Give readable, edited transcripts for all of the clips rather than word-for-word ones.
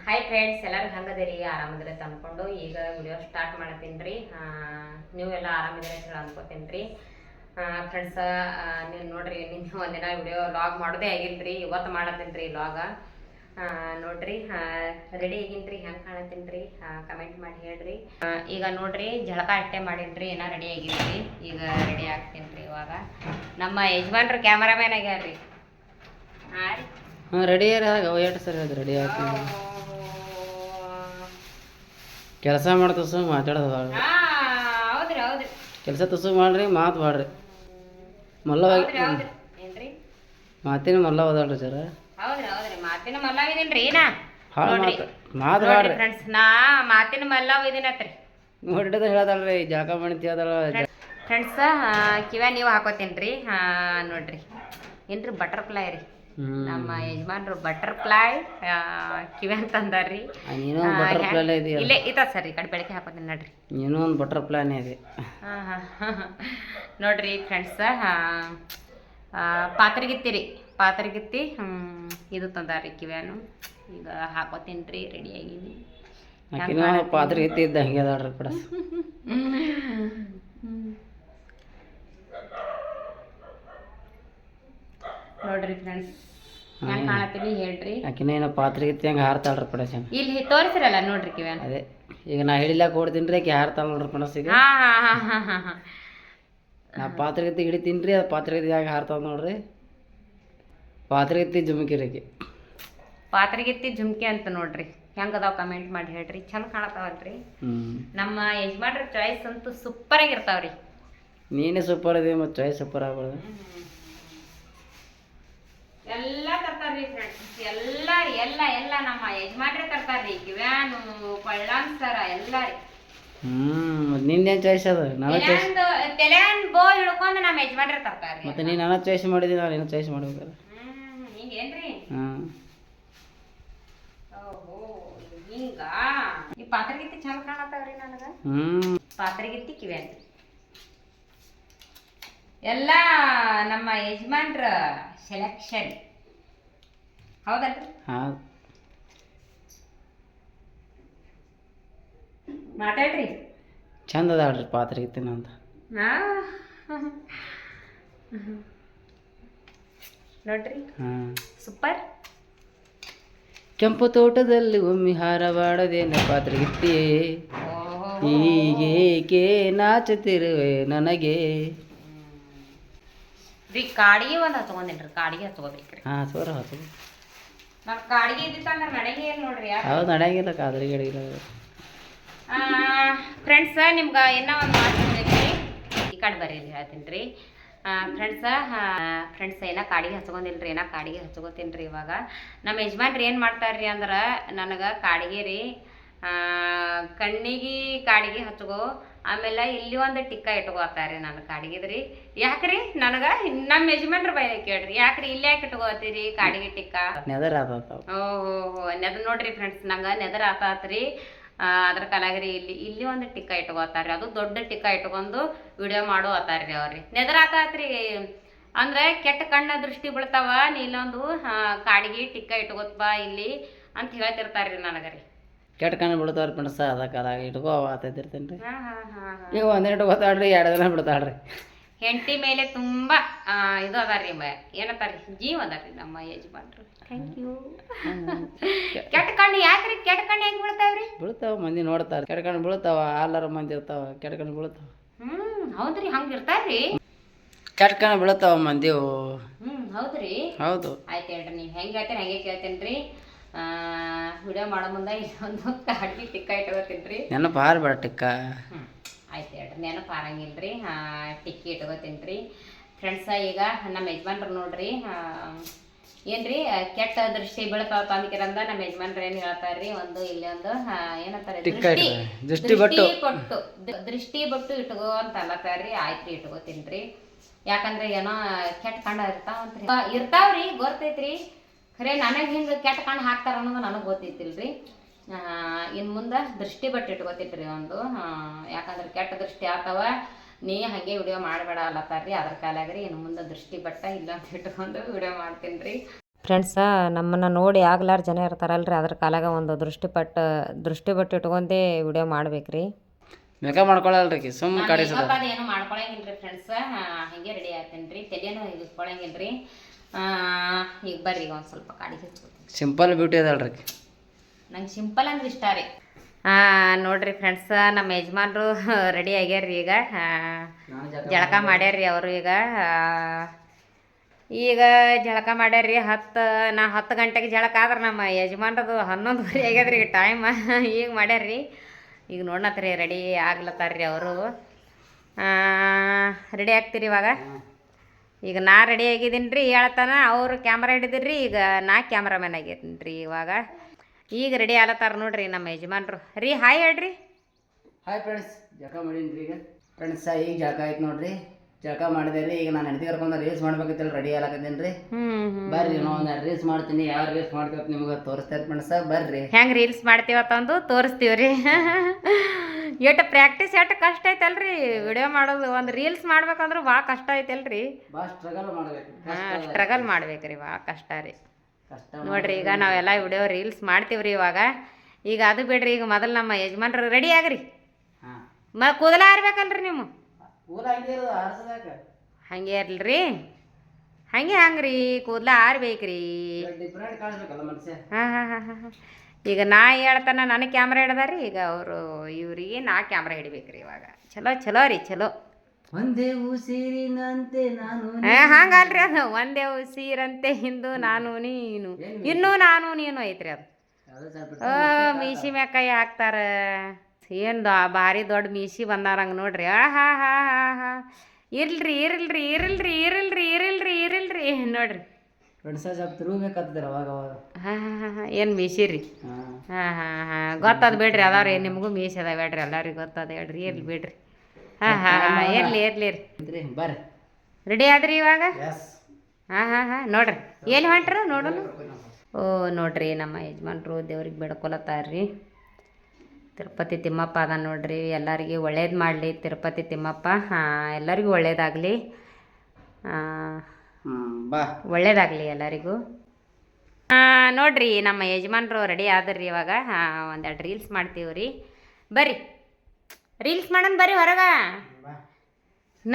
Hi friends, ಎಲ್ಲರೂ ಹಂಗದಿರಿ, ಆರಾಮದಿರಿ ಅಂತ ಅನ್ಕೊಂಡು ಈಗ ವಿಡಿಯೋ ಸ್ಟಾರ್ಟ್ ಮಾಡತ್ತೀನಿ ರೀ. ನೀವೆಲ್ಲ ಆರಾಮದಿರಿ ಅಂತ ಹೇಳಿ ಅನ್ಕೋತೀನಿ ರೀ. ಫ್ರೆಂಡ್ಸ, ನೀವು ನೋಡ್ರಿ, ನಿನ್ನೆ ಒಂದಿನ ವಿಡಿಯೋ ಲಾಗ್ ಮಾಡೋದೇ ಆಗಿಲ್ಲ ರೀ. ಇವತ್ತು ಮಾಡತ್ತೀನಿ ರೀ ಲಾಗ. ನೋಡ್ರಿ, ರೆಡಿ ಆಗೀನಿ ರೀ. ಹೆಂಗೆ ಕಾಣತ್ತೀನಿ ರೀ ಕಮೆಂಟ್ ಮಾಡಿ ಹೇಳ್ರಿ. ಈಗ ನೋಡ್ರಿ, ಜಳಕ ಅಟ್ಟೆ ಮಾಡೀನಿ ರೀ, ಏನೋ ರೆಡಿ ಆಗಿಲ್ಲ ರೀ. ಈಗ ರೆಡಿ ಆಗ್ತೀನಿ ರೀ. ಇವಾಗ ನಮ್ಮ ಯಜಮಾನ್ರು ಕ್ಯಾಮರಾಮ್ಯಾನ್ ಆಗ್ಯಾರ ರೀ. ಹಾಂ ರೀ, ರೆಡಿ ಎಷ್ಟು ಸರಿ ಅದು ರೆಡಿ ಆಗ್ತೀನಿ. ಕೆಲಸ ಮಾಡ್ತ ಮಾತಾಡೋದು ಭಾಳ. ಹೌದ್ರಿ ಹೌದ್ರಿ, ಕೆಲಸ ತುಸು ಮಾಡ್ರಿ, ಮಾತು ಮಾಡ್ರಿ. ಮಲ್ಲ ಏನ್ರಿ ಮಾತಿನ ಮಲ್ಲ ಓದಾಡ್ರಿ ಸರ. ಹೌದ್ರಿ ಹೌದ್ರಿ, ಮಾತಿನ ಮಲ್ಲವ ಇದೀನ್ರಿ. ನಾ ಮಾತು ಮಾಡ್ರಿ ಫ್ರೆಂಡ್ಸ್, ನಾ ಮಾತಿನ ಮಲ್ಲವ ಇದೀನತ್ರಿ. ನೋಡಿದ ಹೇಳದಲ್ರಿ, ಜಳಕ ಮಾಡ್ತಿ ಅದಲ್ಲ ಫ್ರೆಂಡ್ಸ್. ಕಿವ್ಯಾ ನೀವು ಹಾಕೋತೀನ್ರಿ. ನೋಡ್ರಿ, ಏನ್ರಿ ಬಟರ್ಫ್ಲೈ ರೀ. ನಮ್ಮ ಯಜಮಾನ್ರು ಬಟರ್ಫ್ಲೈ ಕಿವ್ಯಾ ಅಂತಂದಾರ್ರಿ. ಇಲ್ಲೇ ಇತ ಸರಿ, ಕಡೆ ಬೆಳಗ್ಗೆ ಹಾಕೋತೀನಿ ನೋಡ್ರಿ. ಏನೋ ಒಂದು ಬಟರ್ಫ್ಲೈನೇ ಇದೆ. ನೋಡ್ರಿ ಫ್ರೆಂಡ್ಸ್, ಪಾತ್ರೆಗಿತ್ತಿ ರೀ, ಪಾತ್ರೆಗಿತ್ತಿ ಇದು ತಂದಾರ್ರಿ ಕಿವ್ಯಾನು. ಈಗ ಹಾಕೋತೀನಿ ರೀ, ರೆಡಿ ಆಗೀನಿ. ಪಾತ್ರೆಗಿತ್ತಿ ಇದ್ದ ಹಂಗೆ ಅದಾಳ್ರಿ ಕೂಡ. ನೋಡ್ರಿ ಫ್ರೆಂಡ್ಸ್, ಹೆಂಗೆ ಕಾಣತ್ತೀನಿ ಹೇಳ್ರಿ. ಆಕಿನ ಏನೋ ಪಾತ್ರೆಗಿತ್ತಿ ಹಂಗೆ ಹಾರ್ತಾಳ್ರಿ ಪಡಸ್. ಇಲ್ಲಿ ತೋರಿಸಿರಲ್ಲ ನೋಡ್ರಿ ಕಿವ್ಯಾನ. ಅದೇ ಈಗ ನಾ ಹೇಳಿಲ್ಲ ಕೊಡ್ತೀನಿ ರೀ, ಆಕೆ ಹಾರ್ತಾಳ ನೋಡ್ರಿ ಪಡಸ್. ಈಗ ನಾ ಪಾತ್ರೆಗಿತ್ತಿ ಹಿಡಿತೀನಿ ರೀ, ಅದು ಪಾತ್ರೆಗಿತ್ತಿ ಹಂಗೆ ಹಾರ್ತಾವ ನೋಡ್ರಿ. ಪಾತ್ರೆಗಿತ್ತಿ ಜುಮ್ಕಿ ರೀ. ಪಾತ್ರೆಗಿತ್ತಿ ಜುಮ್ಕಿ ಅಂತ ನೋಡ್ರಿ. ಹೆಂಗದಾವ ಕಮೆಂಟ್ ಮಾಡಿ ಹೇಳ್ರಿ. ಚಂದ ಕಾಣತಾವಲ್ರಿ. ನಮ್ಮ ಯಜಮಾನ್ರ ಚಾಯ್ಸ್ ಅಂತೂ ಸೂಪರ್ ಆಗಿರ್ತಾವ್ರಿ. ನೀನೇ ಸೂಪರ್ ಇದೆ, ಮತ್ತು ಚಾಯ್ಸ್ ಸೂಪರ್ ಆಗ್ಬಾರ್ದು. ಎಲ್ಲ ತರ್ತಾರ್ರಿ ಫ್ರೆಂಡ್ಸ್, ಎಲ್ಲ ಎಲ್ಲ ಎಲ್ಲ ನಮ್ಮ ಯಜಮಾನ್ರೆ ತರ್ತಾರ್ರಿ. ಕಿವ್ಯಾನು, ಪಳ್ಳಾನ್ ಸರ ಎಲ್ಲ ರೀ. ನಿಂದೇನು ಚಾಯ್ಸ್ ಅದ? ತೆಲ್ಯಾನ್ ಬೋ ಹಿಡ್ಕೊಂಡು ನಮ್ಮ ಯಜಮಾನ್ರೆ ತರ್ತಾರ್ರಿ. ಮತ್ತೆ ನೀನು ನನ್ನ ಚಾಯ್ಸ್ ಮಾಡಿದ್ದೀನಿ, ನಾನು ಏನೋ ಚಾಯ್ಸ್ ಮಾಡ್ಬೇಕಲ್ಲ. ಹಿಂಗೇನ್ರಿ? ಹಾಂ, ಓಹೋ, ಹಿಂಗ. ಈ ಪಾತ್ರೆಗಿತ್ತಿ ಚಂದ ಕಾಣತ್ತಾವ್ರಿ ನನಗೆ. ಪಾತ್ರೆಗಿತ್ತಿ ಕಿವ್ಯಾನ್ ಎಲ್ಲ ನಮ್ಮ ಯಜಮಾನ್ರ ಸೆಲೆಕ್ಷನ್ ಹೌದಲ್ರಿ? ಹೌದು. ಮಾತಾಡ್ರಿ. ಚಂದ ಅದಾಳ್ರಿ ಪಾತ್ರೆಗಿತ್ತಿನ ಅಂತ. ನೋಡ್ರಿ, ಸೂಪರ್. ಕೆಂಪು ತೋಟದಲ್ಲಿ ಒಮ್ಮೆ ಹಾರಬಾಡದೇನ ಪಾತ್ರೆಗಿತ್ತಿ, ಹೀಗೇಕೆ ನಾಚುತ್ತಿರುವೆ ನನಗೆ. ರೀ, ಕಾಡಿಗೆ ಒಂದು ಹಚ್ಕೊಂಡೇನ್ರಿ. ಕಾಡಿಗೆ ಹಚ್ಕೋಬೇಕ್ರಿ. ಹಾಂ, ಸೋರ ಹಚ್ಚು. ನಮ್ಮ ಕಾಡಿಗೆ ಇದ್ದಿತ್ತಂದ್ರೆ ನಡೆಗೆ ಇಲ್ಲ ನೋಡ್ರಿ. ಹೌದು, ನಡೆಯಾಗಿಲ್ಲ, ಕಾದ್ರಿಗೆ ಅಡಿಗಿಲ್ಲ. ಫ್ರೆಂಡ್ಸ, ನಿಮ್ಗೆ ಇನ್ನೂ ಒಂದು ಮಾತು ಹೇಳ್ಬೇಕ್ರಿ. ಈ ಕಡೆ ಬರ್ರಿ, ಹೇಳ್ತೀನಿ ರೀ. ಫ್ರೆಂಡ್ಸ್ ಏನೋ ಕಾಡಿಗೆ ಹಚ್ಕೊಂಡಿಲ್ರಿ, ಏನೋ ಕಾಡಿಗೆ ಹಚ್ಕೋತೀನಿ ರೀ. ಇವಾಗ ನಮ್ಮ ಯಜಮಾನ್ರಿ ಏನು ಮಾಡ್ತಾರ್ರಿ ಅಂದ್ರೆ, ನನಗೆ ಕಾಡಿಗೆ ರೀ ಕಣ್ಣಿಗೆ ಕಾಡಿಗೆ ಹಚ್ಕೋ, ಆಮೇಲೆ ಇಲ್ಲಿ ಒಂದು ಟಿಕ್ಕ ಇಟ್ಕೋತಾರ್ರಿ ನನ್ನ ಕಾಡಿಗಿದ್ರಿ. ಯಾಕ್ರಿ ನನಗೆ ನಮ್ಮ ಯಜಮಾನ್ರ ಬೈದ ಕೇಳ್ರಿ, ಯಾಕ್ರಿ ಇಲ್ಲೇ ಯಾಕೆ ಇಟ್ಕೋತೀರಿ ಕಾಡಿಗೆ ಟಿಕ್ಕ? ನೆದರ್ ಆತ. ಓಹೋ, ನೆದ ನೋಡ್ರಿ ಫ್ರೆಂಡ್ಸ್, ನಂಗೆ ನೆದರ್ ಆತಾತ್ರಿ. ಅದ್ರ ಕಲಾಗ್ರಿ ಇಲ್ಲಿ ಒಂದು ಟಿಕ್ಕ ಇಟ್ಕೋತಾರ್ರಿ. ಅದು ದೊಡ್ಡ ಟಿಕ್ಕ ಇಟ್ಕೊಂಡು ವಿಡಿಯೋ ಮಾಡೋ ಆತಾರ್ರಿ ಅವ್ರಿ. ನೆದರ್ ಆತಾತ್ರಿ ಅಂದ್ರೆ ಕೆಟ್ಟ ಕಣ್ಣ ದೃಷ್ಟಿ ಬೀಳ್ತಾವ, ನೀ ಇಲ್ಲೊಂದು ಕಾಡಿಗೆ ಟಿಕ್ಕ ಇಟ್ಕೋತ್ ಬಾ ಇಲ್ಲಿ ಅಂತ ಹೇಳ್ತಿರ್ತಾರ್ರಿ ನನಗರಿ. ಕೆಟ್ಟ ಕಣ್ಣು ಬಿಡ್ತಾವ್ರಿ ಫ್ರೆಂಡ್ಸ, ಅದ ಕಾಲಾಗ ಇಟ್ಕೋ ಆತೈತಿರ್ತೇನೆ ರೀ. ಈಗ ಒಂದಿನ ಇಟ್ಕೋತಾಳ್ರಿ, 2 ದಿನ ಬಿಡ್ತಾಳ್ರಿ. ಹೆಂಡತಿ ಮೇಲೆ ತುಂಬಾ ಇದು ಅದಾರ್ರಿ, ಏನತ್ತಾರ್ರಿ, ಜೀವ ಅದಾರ್ರಿ ನಮ್ಮ ಯಜಮಾನ್ರು. Thank you. ಕೆಟ್ಟ ಕಣ್ಣು ಯಾಕ್ರಿ? ಕೆಟ್ಟ ಕಣ್ಣು ಹೆಂಗ್ ಬೀಳ್ತಾವ್ರಿ? ಬೀಳ್ತಾವ, ಮಂದಿ ನೋಡ್ತಾರ. ಕೆಟ್ಟ ಕಣ್ಣು ಬೀಳ್ತಾವ, ಆಲ್ಲಾರ ಮಂದಿ ಇರ್ತಾವ, ಕೆಟ್ಟ ಕಣ್ಣು ಬೀಳ್ತಾವ. ಹೌದ್ರಿ, ಹಂಗ ಇರ್ತಾರ್ರಿ. ಕೆಟ್ಟ ಕಣ್ಣು ಬೀಳ್ತಾವ ಮಂದಿವು. ಹೌದ್ರಿ, ಹೌದು. ಆಯ್ತು ಹೇಳ್ರಿ, ನೀವು ಹೆಂಗೆ ಹೇಳ್ತೀರಿ ಹಂಗೆ ಕೇಳ್ತೇನೆ ರೀ. ವಿಡಿಯೋ ಮಾಡೋ ಮುಂದೆ ಇಲ್ಲೊಂದು ಕಾಡಿಗೆ ಟಿಕ್ಕ ಇಟ್ಕೋತೀನಿ ರೀ. ನೆನಪು ಹಾರ್ಬೇಡ ಟಿಕ್ಕ. ಆಯ್ತು ಹೇಳ್ರಿ, ನೆನಪು ಹಾರಂಗಿಲ್ಲ ರೀ. ಟಿಕ್ಕಿ ಇಟ್ಕೋತೀನಿ ರೀ. ಫ್ರೆಂಡ್ಸ, ಈಗ ನಮ್ಮ ಯಜಮಾನ್ರು ನೋಡ್ರಿ, ಏನ್ರಿ ಕೆಟ್ಟ ದೃಷ್ಟಿ ಬೀಳ್ತಾವ ತಂದ್ಕಿರಂದ ನಮ್ಮ ಯಜಮಾನ್ರು ಏನು ಹೇಳ್ತಾರ್ರಿ, ಒಂದು ಇಲ್ಲಿ ಒಂದು ಏನಂತಾರೆ, ದೃಷ್ಟಿ ಬೊಟ್ಟು ಇಟ್ಕೋ ಅಂತ ಅಲ್ಲತ್ತಾರ್ರಿ. ಆಯ್ತು ರೀ, ಇಟ್ಕೋತೀನಿ ರೀ. ಯಾಕಂದ್ರೆ ಏನೋ ಕೆಟ್ಟ ಕಣ್ಣ ಇರ್ತಾವ್ರಿ, ಗೊತ್ತೈತ್ರಿ. ಖರೆ ನನಗೆ ಹಿಂಗೆ ಕೆಟ್ಟ ಕಣ್ಣು ಹಾಕ್ತಾರ ಅನ್ನೋದು ನನಗೆ ಗೊತ್ತಿತ್ತಿಲ್ರಿ. ಇನ್ನು ಮುಂದೆ ದೃಷ್ಟಿ ಬಟ್ಟು ಇಟ್ಕೋತಿದ್ರಿ ಒಂದು. ಯಾಕಂದ್ರೆ ಕೆಟ್ಟ ದೃಷ್ಟಿ ಆಗ್ತಾವ, ನೀ ಹಾಗೆ ವಿಡಿಯೋ ಮಾಡಬೇಡ ಅಲ್ಲತ್ತಾರ್ರಿ. ಅದ್ರ ಕಾಲಾಗ್ರಿ ಇನ್ನು ಮುಂದೆ ದೃಷ್ಟಿ ಬಟ್ಟ ಇಲ್ಲ ಅಂತ ಇಟ್ಕೊಂಡು ವಿಡಿಯೋ ಮಾಡ್ತೀನಿ ರೀ. ಫ್ರೆಂಡ್ಸ ನಮ್ಮನ್ನು ನೋಡಿ ಆಗ್ಲಾರ ಜನ ಇರ್ತಾರಲ್ರಿ ಅದ್ರ ಕಾಲಾಗ ಒಂದು ದೃಷ್ಟಿ ಬಟ್ಟು ಇಟ್ಕೊಂಡೇ ವಿಡಿಯೋ ಮಾಡ್ಬೇಕ್ರಿ. ಮೇಕಪ್ ಮಾಡ್ಕೊಳ್ಳಲ್ರಿ ಸುಮ್ಮನೆ ಕಾಡಿಸೋದು. ಏನು ಮಾಡ್ಕೊಳಂಗಿಲ್ರಿ ಫ್ರೆಂಡ್ಸ, ಹಿಂಗೆ ರೆಡಿ ಆಗ್ತೇನೆ ರೀ. ತಲೆನೂ ಹಿಡಿಸ್ಕೊಳಂಗಿಲ್ರಿ. ಈಗ ಬರ್ರಿ ಈಗ ಒಂದು ಸ್ವಲ್ಪ ಕಾಡಿ ಹಚ್ಕೊತೀನಿ. Simple beauty ಅದಲ್ರಿ. ನಂಗೆ ಸಿಂಪಲ್ ಅಂದ್ರೆ ಇಷ್ಟ ರೀ. ನೋಡ್ರಿ ಫ್ರೆಂಡ್ಸ, ನಮ್ಮ ಯಜಮಾನ್ರು ರೆಡಿ ಆಗ್ಯಾರ್ರಿ. ಈಗ ಜಳಕ ಮಾಡ್ಯಾರ್ರಿ ಅವರು. ಈಗ ಜಳಕ ಮಾಡ್ಯಾರ್ರಿ. 10 ಗಂಟೆಗೆ ಜಳಕ ಆದ್ರೆ ನಮ್ಮ ಯಜಮಾನ್ರದು 11:30 ಆಗ್ಯದ್ರಿ ಟೈಮ್. ಈಗ ಮಾಡ್ಯಾರ್ರಿ. ಈಗ ನೋಡ್ನತ್ರಿ ರೆಡಿ ಆಗ್ಲತ್ತಾರ್ರಿ ಅವರು. ರೆಡಿ ಆಗ್ತೀರಿ ಇವಾಗ. ಈಗ ನಾ ರೆಡಿ ಆಗಿದ್ದೀನಿ ರೀ ಹೇಳ್ತಾನ. ಅವರು ಕ್ಯಾಮ್ರಾ ಹಿಡಿದಿರ್ರಿ. ಈಗ ನಾ ಕ್ಯಾಮ್ರಾಮ್ಯಾನ್ ಆಗಿದ್ದೀನಿ ರೀ ಇವಾಗ. ಈಗ ರೆಡಿ ಆಗ್ಲತ್ತಾರ ನೋಡ್ರಿ ನಮ್ಮ ಯಜಮಾನ್ರು. ರೀ ಹಾಯ್ ಹೇಳ್ರಿ. ಹಾಯ್ ಫ್ರೆಂಡ್ಸ್, ಜಳಕ ಮಾಡೀನಿ ರೀ. ಈಗ ಫ್ರೆಂಡ್ಸ ಈಗ ಜಳಕ ಆಯ್ತು ನೋಡ್ರಿ. ಜಳಕ ಮಾಡಿದೆ ರೀ. ಈಗ ನಾನು ಹೆಂಡತಿ ಕರ್ಕೊಂಡು ರೀಲ್ಸ್ ಮಾಡ್ಬೇಕಿತ್ತಲ್ಲ, ರೆಡಿ ಆಗಕತ್ತೀನಿ ರೀ. ಬರ್ರಿ ನಾವು ಒಂದು ರೀಲ್ಸ್ ಮಾಡ್ತೀನಿ. ಯಾವ ರೀಲ್ಸ್ ಮಾಡ್ತೀವಿ ನಿಮ್ಗೆ ತೋರಿಸ್ತಾ ಫ್ರೆಂಡ್ಸ. ಬರ್ರಿ ಹೆಂಗೆ ರೀಲ್ಸ್ ಮಾಡ್ತೀವತ್ತಂದು ತೋರಿಸ್ತೀವ್ರಿ. ಎಷ್ಟು ಪ್ರಾಕ್ಟೀಸ್ ಎಷ್ಟು ಕಷ್ಟ ಐತಲ್ರಿ ವಿಡಿಯೋ ಮಾಡೋದು. ಒಂದು ರೀಲ್ಸ್ ಮಾಡ್ಬೇಕಂದ್ರೆ ಭಾಳ ಕಷ್ಟ ಐತಲ್ರಿ. ಭಾಳ ಸ್ಟ್ರಗಲ್ ಮಾಡ್ಬೇಕು. ಸ್ಟ್ರಗಲ್ ಮಾಡ್ಬೇಕ್ರಿ, ಭಾಳ ಕಷ್ಟ ರೀ. ನೋಡ್ರಿ ಈಗ ನಾವೆಲ್ಲ ವಿಡಿಯೋ ರೀಲ್ಸ್ ಮಾಡ್ತೀವ್ರಿ ಇವಾಗ. ಈಗ ಅದು ಬಿಡ್ರಿ, ಈಗ ಮೊದಲು ನಮ್ಮ ಯಜಮಾನ್ರು ರೆಡಿ ಆಗ್ರಿ. ಕೂದಲ ಆರ್ಬೇಕಲ್ರಿ ನೀವು. ಹಂಗೆ ಇರ್ಲ್ರಿ, ಹಂಗ್ರಿ ಕೂದಲ ಆರ್ಬೇಕ್ರಿ. ಹಾಂ. ಈಗ ನಾ ಹೇಳ್ತಾನ ನನಗೆ ಕ್ಯಾಮ್ರಾ ಹಿಡ್ದಾರಿ. ಈಗ ಅವರು ಇವ್ರಿಗೆ ನಾ ಕ್ಯಾಮ್ರಾ ಹಿಡಿಬೇಕ್ರಿ ಇವಾಗ. ಚಲೋ ರೀ, ಚಲೋ. ಒಂದೇ ಉಸಿರಿನಂತೆ ನಾನು ಹಂಗಲ್ರಿ, ಅದು ಒಂದೇ ಉಸಿರಂತೆ ಹಿಂದು ನಾನು ನೀನು ಇನ್ನೂ ನಾನು ನೀನು ಐತ್ರಿ ಅದು. ಮೀಸಿ ಮ್ಯಾಗ ಕೈ ಹಾಕ್ತಾರ. ಏನು ಭಾರಿ ದೊಡ್ಡ ಮೀಸಿ ಬಂದಾರಂಗೆ ನೋಡ್ರಿ. ಹಾ ಇರ್ಲ್ರಿ ನೋಡ್ರಿ. ಹಾಂ ಏನು ಮೀಸಿ ರೀ. ಹಾಂ ಗೊತ್ತದ ಬಿಡ್ರಿ. ಅದಾವ್ರಿ ನಿಮಗೂ ಮೀಸಿ ಅದಾವ ಹೇಳ್ರಿ. ಎಲ್ಲರಿಗೂ ಗೊತ್ತದ ಹೇಳ್ರಿ. ಇರ್ಲಿ ಬಿಡ್ರಿ. ಹಾಂ ಇರ್ಲಿ ರೀ. ಬರ್ರಿ ರೆಡಿ ಆದ್ರಿ ಇವಾಗ. ಹಾಂ ನೋಡ್ರಿ ಎಲ್ಲಿ ಹೊಂಟ್ರ ನೋಡೋಣ. ಓ ನೋಡ್ರಿ ನಮ್ಮ ಯಜಮಾನ್ರು ದೇವ್ರಿಗೆ ಬೇಡ್ಕೊಲತ್ತಾರ್ರಿ. ತಿರುಪತಿ ತಿಮ್ಮಪ್ಪ ಅದ ನೋಡ್ರಿ. ಎಲ್ಲರಿಗೂ ಒಳ್ಳೇದು ಮಾಡಲಿ ತಿರುಪತಿ ತಿಮ್ಮಪ್ಪ. ಎಲ್ಲರಿಗೂ ಒಳ್ಳೇದಾಗಲಿ. ಒಳ್ಳೇದಾಗಲಿ ಎಲ್ಲರಿಗೂ. ನೋಡ್ರಿ ನಮ್ಮ ಯಜಮಾನ್ರು ರೆಡಿ ಆದ್ರಿ ಇವಾಗ. ಒಂದೆರಡು ರೀಲ್ಸ್ ಮಾಡ್ತೀವ್ರಿ. ಬರ್ರಿ ರೀಲ್ಸ್ ಮಾಡೋಣ ಬರ್ರಿ ಹೊರಗೆ.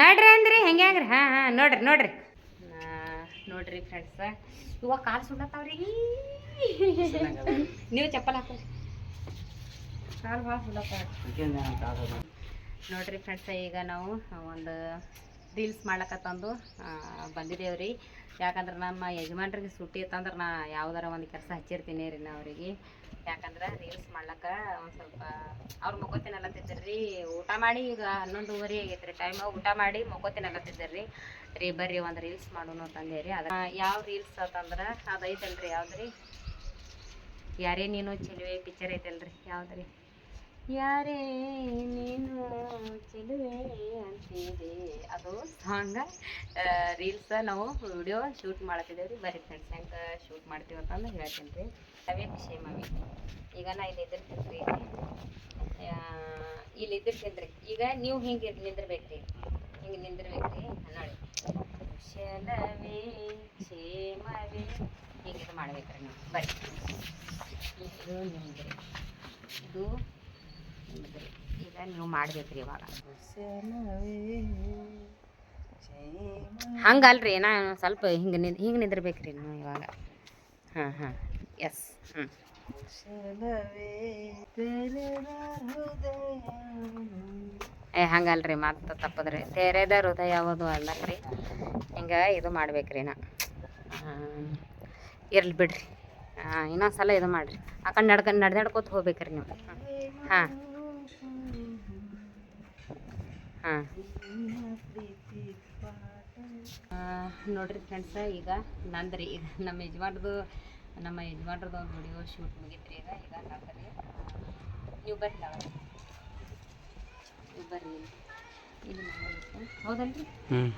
ನೋಡ್ರಿ ಅಂದ್ರಿ ಹೆಂಗ್ರಿ. ಹಾಂ ನೋಡ್ರಿ ಫ್ರೆಂಡ್ಸ. ಇವಾಗ ಕಾಲು ಸುಡತ್ತಾವ್ರಿ. ನೀವು ಚಪ್ಪಲ್ ಹಾಕೋರಿ. ಕಾಲು ಭಾಳ ಸುಡತ್ತಾವ ನೋಡ್ರಿ ಫ್ರೆಂಡ್ಸ. ಈಗ ನಾವು ಒಂದು ರೀಲ್ಸ್ ಮಾಡ್ಲಕತ್ತಂದು ಬಂದಿದ್ದೇವ್ರಿ. ಯಾಕಂದ್ರೆ ನಮ್ಮ ಯಜಮಾನ್ರಿಗೆ ಸುಟ್ಟಿ ಇತ್ತಂದ್ರೆ ನಾ ಯಾವ್ದಾರ ಒಂದು ಕೆಲಸ ಹಚ್ಚಿರ್ತೀನಿ ರೀ ನಾ ಅವರಿಗೆ. ಯಾಕಂದ್ರೆ ರೀಲ್ಸ್ ಮಾಡ್ಲಕ್ಕ ಒಂದು ಸ್ವಲ್ಪ ಅವ್ರು ಮೊಗೋತಿನಲ್ಲತ್ತಿದ್ದರ್ರಿ. ಊಟ ಮಾಡಿ ಈಗ 11:30 ಆಗೈತ್ರಿ ಟೈಮ್. ಊಟ ಮಾಡಿ ಮೊಗೋತಿನಲ್ಲತ್ತಿದ್ದರ್ರಿ. ಬರ್ರಿ ಒಂದು ರೀಲ್ಸ್ ಮಾಡೋಣ ಅಂತಂದೇರಿ. ಅದ ಯಾವ ರೀಲ್ಸ್ ಅಂತಂದ್ರೆ ಅದು ಐತಲ್ರಿ. ಯಾವ್ದ್ರಿ, ಯಾರೇ ನೀನು ಚೆಲುವೆ ಪಿಕ್ಚರ್ ಐತಲ್ರಿ. ಯಾವ್ದ್ರಿ, ಯಾರೇ ನೀನು ಚೆಲುವೆ ಅಂತಿದೆ ಅದು ಸಾಂಗ. ರೀಲ್ಸ್ ನಾವು ವಿಡಿಯೋ ಶೂಟ್ ಮಾಡ್ತಿದ್ದೇವೆ ರೀ. ಬರ್ರಿ ಫ್ರೆಂಡ್ಸ್ ಹೆಂಗೆ ಶೂಟ್ ಮಾಡ್ತೀವಿ ಅಂತಂದು ಹೇಳ್ತೀನಿ ರೀ. ಅವೇ ಸೇಮ್ ಅವೇ. ಈಗ ನಾ ಇಲ್ಲಿ ಇದ್ದಿರ್ತೀನಿ ರೀ. ಇಲ್ಲಿ ಇದ್ದಿರ್ತೀನಿ ರೀ. ಈಗ ನೀವು ಹಿಂಗೆ ನಿಂದಿರ್ಬೇಕು ರೀ. ಹಿಂಗೆ ನಿಂದಿರ್ಬೇಕು ರೀ. ನೋಡಿ ಕುಶಲವೇ ಕ್ಷೇಮವೇ ಹಿಂಗೆ ಮಾಡ್ಬೇಕ್ರಿ ನೀವು. ಬರ್ರಿ ಇದು ನಿಮ್ದ್ರಿ, ಇದು ನಿಮ್ದ್ರಿ. ಈಗ ನೀವು ಮಾಡ್ಬೇಕ್ರಿ ಇವಾಗ. ಹಂಗಲ್ರಿ, ನಾ ಸ್ವಲ್ಪ ಹಿಂಗೆ ನಿಂದಿರ್ಬೇಕ್ರಿ ನೀವು ಇವಾಗ. ಹಾಂ ಎಸ್. ಹಂಗಲ್ರಿ, ಮತ್ತೆ ತಪ್ಪದ್ರಿ. ತೆರೆದ ಹೃದಯ ಯಾವುದು ಅಲ್ಲರಿ. ಹಿಂಗೆ ಇದು ಮಾಡ್ಬೇಕ್ರಿ ನಾ. ಇರ್ಲಿ ಬಿಡ್ರಿ. ಇನ್ನೊಂದು ಸಲ ಇದು ಮಾಡಿರಿ. ಆ ಕಡೆ ನಡ್ದಾಡ್ಕೋತ ಹೋಗ್ಬೇಕ್ರಿ ನೀವು. ಹಾಂ ನೋಡ್ರಿ ಫ್ರೆಂಡ್ಸ. ಈಗ ನಂದ್ರಿ ಈಗ ನಮ್ಮ ಯಜಮಾನ್ರದ್ದು ಒಂದು ವಿಡಿಯೋ ಶೂಟ್ ಮುಗಿತ್ರಿ. ಈಗ ನಂದ್ರಿ. ನೀವು ಬರ್ರಿ ನೀವು ಬರ್ರಿ ಇಲ್ಲಿ ಹೌದಲ್ರಿ.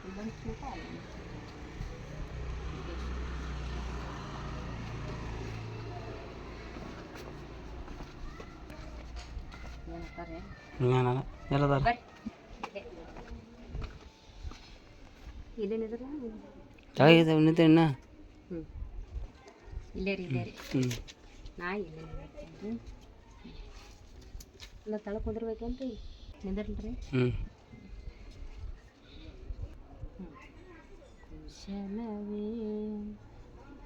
ಇಲ್ಲೊಂದು ಶೂಟ ಅಲ್ಲಿ ಬರ್ರಿ. ಇಲ್ಲೇನಿದ್ರಲ್ಲ ಇಲ್ಲೇ ರೀ ಇಲ್ಲೇ ರೀ ಹ್ಞೂ ನಾ ಇಲ್ಲೇ ರೀ ಇಲ್ಲ ತಳ ಕುಂದಿರ್ಬೇಕೇನ್ರಿ ನಿಂದಿರ್ಲ್ರಿ ಹ್ಞೂ ಕುಶಲವೇ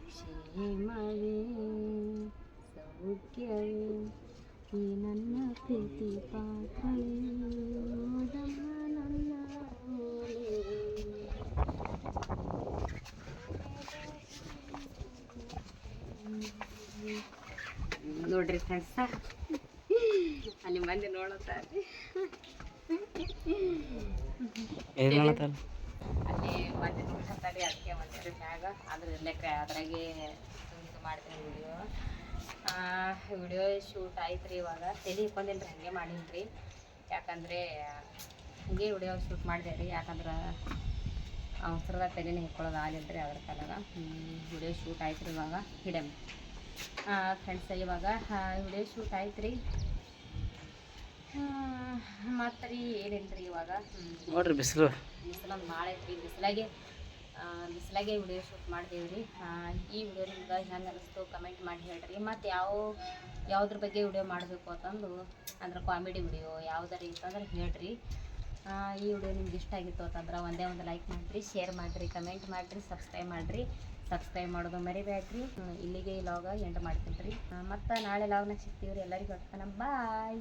ಕ್ಷೇಮವೇ ಸೌಖ್ಯವೇ ಈ ನನ್ನ ಪ್ರೀತಿ ಪಾತ್ರಮ್ಮ ನನ್ನ ನೋಡ್ರಿ ಫ್ರೆಂಡ್ಸ ಅಲ್ಲಿ ಮಂದಿ ನೋಡುತ್ತಾರೆ ಏನು ಮಾಡತ್ತಲ್ಲ ಅಲ್ಲಿ ಮಂದಿ ನೋಡ್ತಾರೆ ಅದಕ್ಕೆ ಮಂದಿ ಮ್ಯಾಗ ಅದ್ರ ಲೆಕ್ಕ ಅದ್ರಾಗೆ ಇದು ಮಾಡ್ತೀನಿ ವಿಡಿಯೋ ಶೂಟ್ ಆಯ್ತು ರೀ ಇವಾಗ ತಲೆ ಇಕ್ಕೊಂಡಿಲ್ಲ ರೀ ಹಾಗೆ ಮಾಡೀನಿ ರೀ ಯಾಕಂದರೆ ಹಾಗೆ ವಿಡಿಯೋ ಶೂಟ್ ಮಾಡಿದೆ ರೀ ಯಾಕಂದ್ರೆ ಅವಸರದ ತಲೆನೇ ಹಿಕ್ಕೊಳ್ಳೋದು ಆಗಲಿಲ್ಲ ರೀ ಅದ್ರ ಕಾಲಾಗ ವಿಡಿಯೋ ಶೂಟ್ ಆಯ್ತು ರೀ ಇವಾಗ ಹಿಡಮ್ ಫ್ರೆಂಡ್ಸ್ ಇವಾಗ ವಿಡಿಯೋ ಶೂಟ್ ಆಯ್ತು ರೀ ಮತ್ತು ರೀ ಏನಿಲ್ಲ ರೀ ಇವಾಗ ನೋಡ್ರಿ ಬಿಸಿಲು ಬಿಸಿಲೊಂದು ಭಾಳ ಐತ್ರಿ ಬಿಸಿಲಾಗೆ ವಿಡಿಯೋ ಶೂಟ್ ಮಾಡ್ತೀವಿ ರೀ ಈ ವಿಡಿಯೋ ನಿಮ್ಗೆ ಹೆಂಗೆ ಅನ್ನಿಸ್ತು ಕಮೆಂಟ್ ಮಾಡಿ ಹೇಳ್ರಿ ಮತ್ತು ಯಾವುದ್ರ ಬಗ್ಗೆ ವಿಡಿಯೋ ಮಾಡಬೇಕು ಅಂತಂದು ಅಂದ್ರೆ ಕಾಮಿಡಿ ವಿಡಿಯೋ ಯಾವುದಾರ ಇತ್ತಂದ್ರೆ ಹೇಳ್ರಿ ಈ ವಿಡಿಯೋ ನಿಮ್ಗೆ ಇಷ್ಟ ಆಗಿತ್ತು ಅಂತಂದ್ರೆ ಒಂದೇ ಒಂದು ಲೈಕ್ ಮಾಡಿರಿ ಶೇರ್ ಮಾಡಿರಿ ಕಮೆಂಟ್ ಮಾಡಿರಿ ಸಬ್ಸ್ಕ್ರೈಬ್ ಮಾಡೋದು ಮರಿಬೇಡ್ರಿ ಇಲ್ಲಿಗೆ ಈ ಲಾಗ ಎಂಡ್ ಮಾಡ್ತೀನಿ ರೀ ಮತ್ತು ನಾಳೆ ಲಾಗ್ನಾಗ ಸಿಗ್ತೀವಿ ರೀ ಎಲ್ಲರಿಗೂ ಬಾಯ್.